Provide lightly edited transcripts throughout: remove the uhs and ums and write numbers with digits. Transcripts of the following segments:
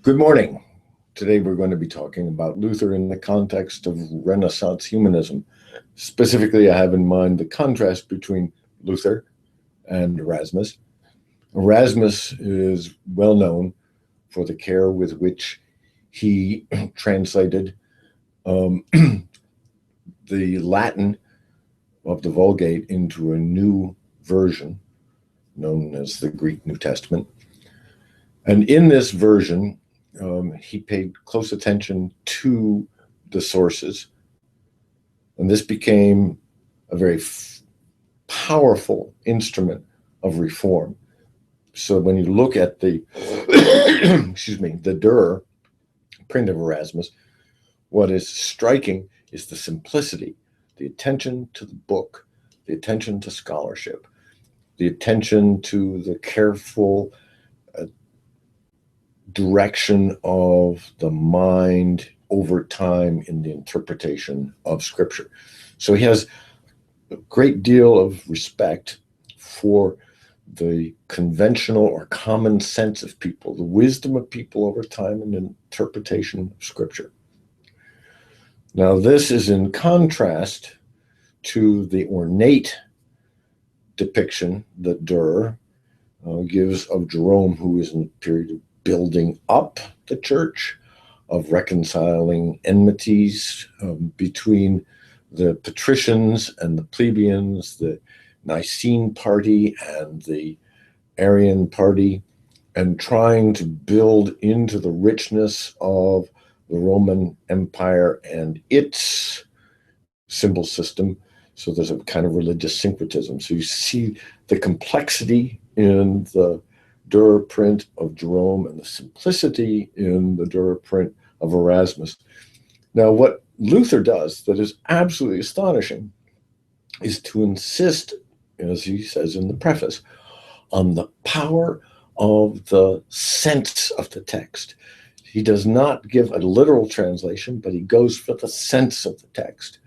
Good morning. Today we're going to be talking about Luther in the context of Renaissance humanism. Specifically, I have in mind the contrast between Luther and Erasmus. Erasmus is well known for the care with which he translated the Latin of the Vulgate into a new version known as the Greek New Testament. And in this version, he paid close attention to the sources, and this became a very powerful instrument of reform. So when you look at the, the Durer print of Erasmus, what is striking is the simplicity, the attention to the book, the attention to scholarship, the attention to the careful direction of the mind over time in the interpretation of Scripture. So he has a great deal of respect for the conventional or common sense of people, the wisdom of people over time in the interpretation of Scripture. Now, this is in contrast to the ornate depiction that Durer gives of Jerome, who is in a period of building up the church, of reconciling enmities between the patricians and the plebeians, the Nicene party and the Arian party, and trying to build into the richness of the Roman Empire and its symbol system. So there's a kind of religious syncretism. So you see the complexity in the Durer print of Jerome and the simplicity in the Durer print of Erasmus. Now, what Luther does that is absolutely astonishing is to insist, as he says in the preface, on the power of the sense of the text. He does not give a literal translation, but he goes for the sense of the text.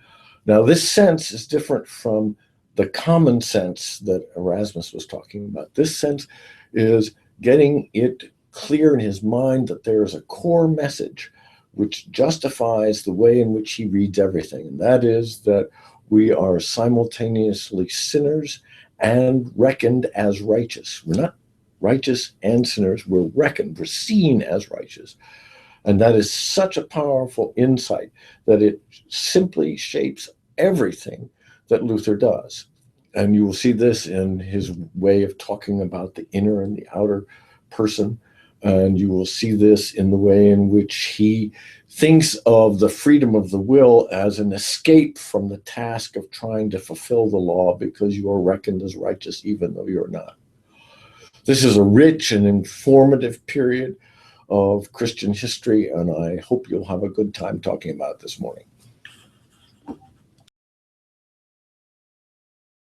Now, this sense is different from the common sense that Erasmus was talking about. This sense is getting it clear in his mind that there is a core message which justifies the way in which he reads everything. And that is that we are simultaneously sinners and reckoned as righteous. We're not righteous and sinners, we're reckoned, we're seen as righteous. And that is such a powerful insight that it simply shapes everything that Luther does. And you will see this in his way of talking about the inner and the outer person. And you will see this in the way in which he thinks of the freedom of the will as an escape from the task of trying to fulfill the law because you are reckoned as righteous even though you're not. This is a rich and informative period of Christian history, and I hope you'll have a good time talking about it this morning.